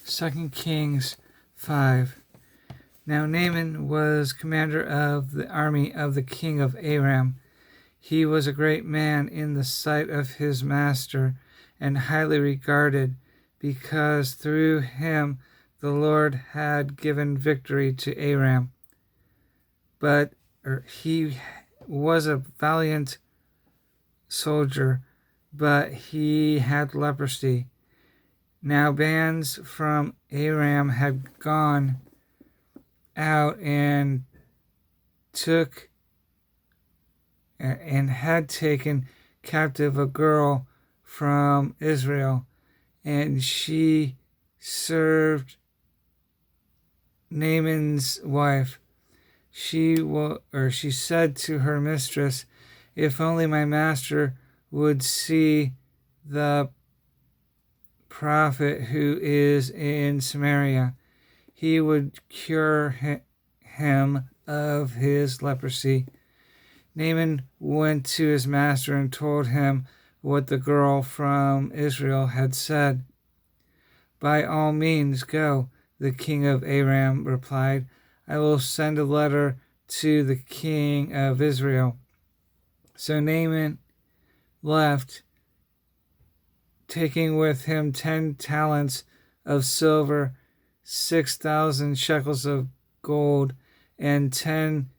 2 Kings 5. Now Naaman was commander of the army of the king of Aram. He was a great man in the sight of his master, and highly regarded, because through him the Lord had given victory to Aram. But he was a valiant soldier, but he had leprosy. Now bands from Aram had gone out and had taken captive a girl from Israel, and she served Naaman's wife. She said to her mistress, "If only my master would see the prophet who is in Samaria, he would cure him of his leprosy." Naaman went to his master and told him what the girl from Israel had said. "By all means go," the king of Aram replied. "I will send a letter to the king of Israel." So Naaman left, taking with him 10 talents of silver, 6,000 shekels of gold, and 10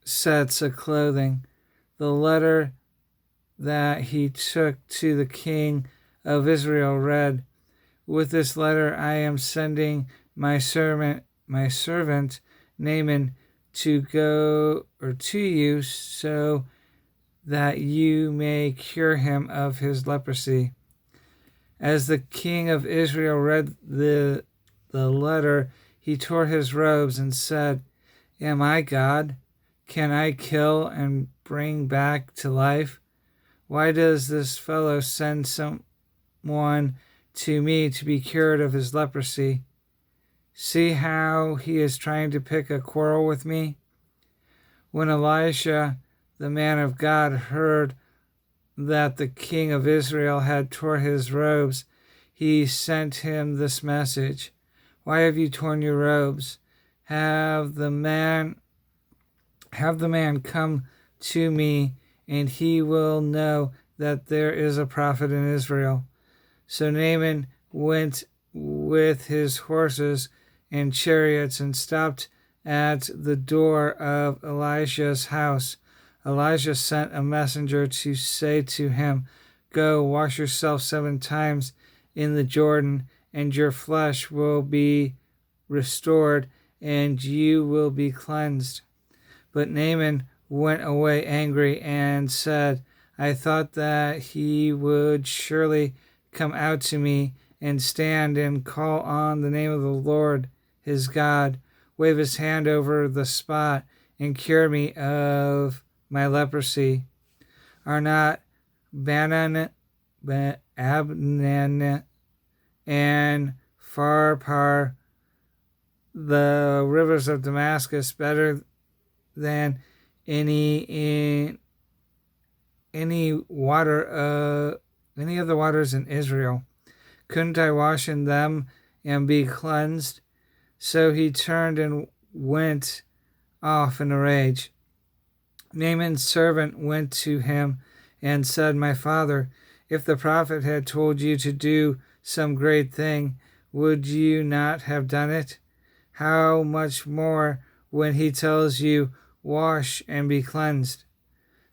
sets of clothing. The letter that he took to the king of Israel read, "With this letter I am sending my servant Naaman to you, so that you may cure him of his leprosy." As the king of Israel read the letter, he tore his robes and said, "Am I God? Can I kill and bring back to life? Why does this fellow send someone to me to be cured of his leprosy? See how he is trying to pick a quarrel with me?" When Elisha, the man of God, heard that the king of Israel had torn his robes, he sent him this message: "Why have you torn your robes? Have the man come to me, and he will know that there is a prophet in Israel." So Naaman went with his horses and chariots and stopped at the door of Elisha's house. Elijah sent a messenger to say to him, "Go, wash yourself 7 times in the Jordan, and your flesh will be restored, and you will be cleansed." But Naaman went away angry and said, "I thought that he would surely come out to me and stand and call on the name of the Lord his God, wave his hand over the spot, and cure me of my leprosy. Are not Abnan and Pharpar, the rivers of Damascus, better than any of the waters in Israel? Couldn't I wash in them and be cleansed?" So he turned and went off in a rage. Naaman's servant went to him and said, "My father, if the prophet had told you to do some great thing, would you not have done it? How much more when he tells you, 'Wash and be cleansed'?"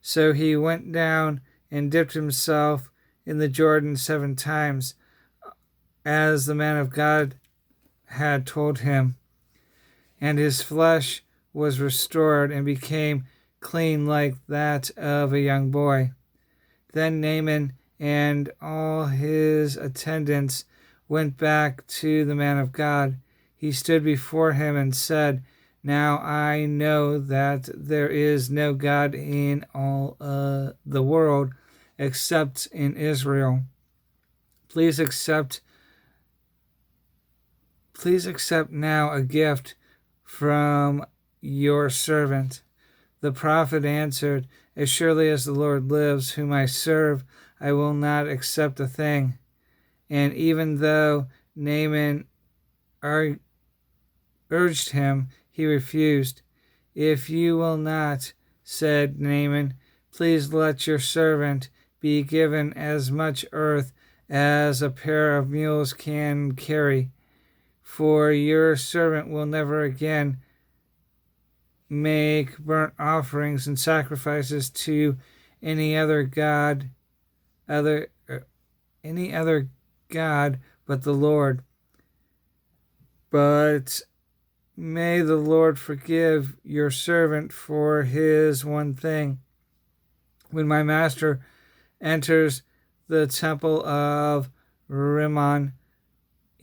So he went down and dipped himself in the Jordan 7 times, as the man of God had told him, and his flesh was restored and became clean like that of a young boy. Then Naaman and all his attendants went back to the man of God. He stood before him and said, "Now I know that there is no God in all the world except in Israel. Please accept now a gift from your servant." The prophet answered, "As surely as the Lord lives, whom I serve, I will not accept a thing." And even though Naaman urged him, he refused. If you will not, said Naaman, please let your servant be given as much earth as a pair of mules can carry, for your servant will never again make burnt offerings and sacrifices to any other god but the Lord. But may the Lord forgive your servant for his one thing. When my master enters the temple of Rimmon,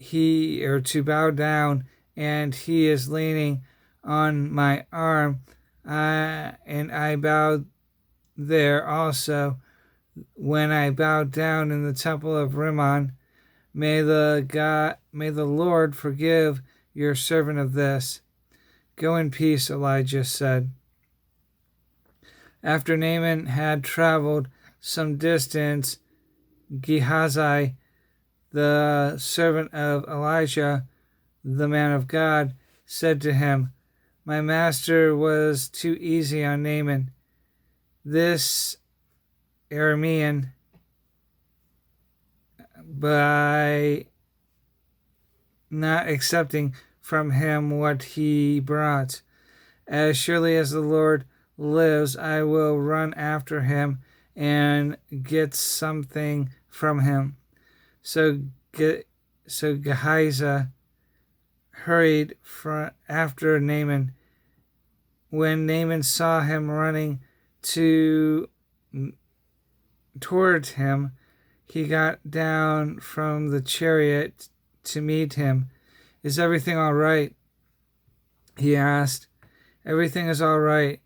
to bow down, and he is leaning on my arm, and I bowed there also. When I bowed down in the temple of Rimmon, may the Lord forgive your servant of this. Go in peace, Elijah said. After Naaman had traveled some distance, Gehazi, the servant of Elijah, the man of God, said to him, my master was too easy on Naaman, this Aramean, by not accepting from him what he brought. As surely as the Lord lives, I will run after him and get something from him. So Gehazi hurried after Naaman. When Naaman saw him running toward him, he got down from the chariot to meet him. Is everything all right? He asked. Everything is all right,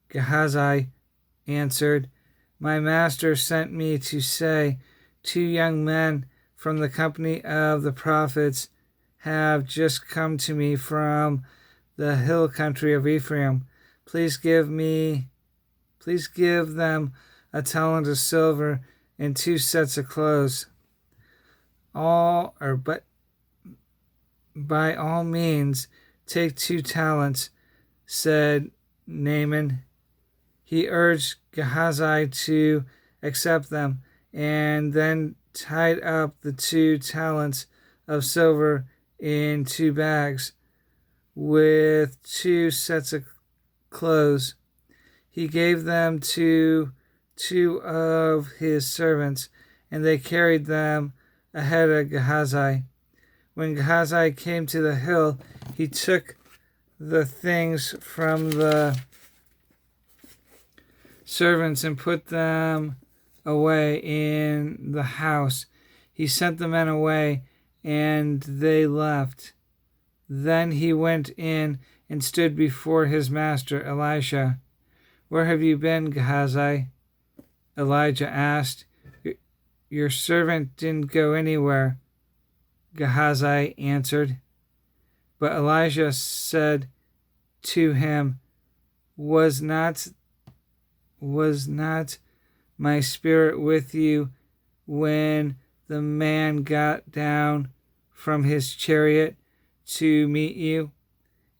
Gehazi answered. My master sent me to say, 2 young men from the company of the prophets have just come to me from the hill country of Ephraim. Please give them a talent of silver and 2 sets of clothes. But by all means, take 2 talents, said Naaman. He urged Gehazi to accept them, and then tied up the 2 talents of silver in 2 bags with 2 sets of clothes. He gave them to 2 of his servants, and they carried them ahead of Gehazi. When Gehazi came to the hill, he took the things from the servants and put them away in the house. He sent the men away, and they left. Then he went in and stood before his master Elisha. Where have you been, Gehazi? Elijah asked. Your servant didn't go anywhere, Gehazi answered. But Elijah said to him, Was not my spirit with you when the man got down from his chariot to meet you?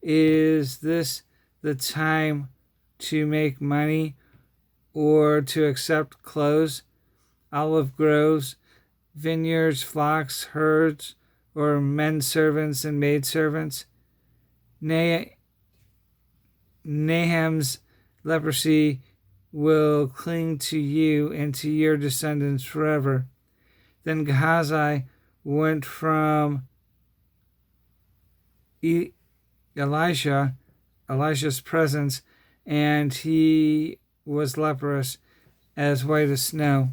Is this the time to make money or to accept clothes, olive groves, vineyards, flocks, herds, or men servants and maid servants? Naham's leprosy will cling to you and to your descendants forever. Then Gehazi went from Elisha's presence, and he was leprous, as white as snow.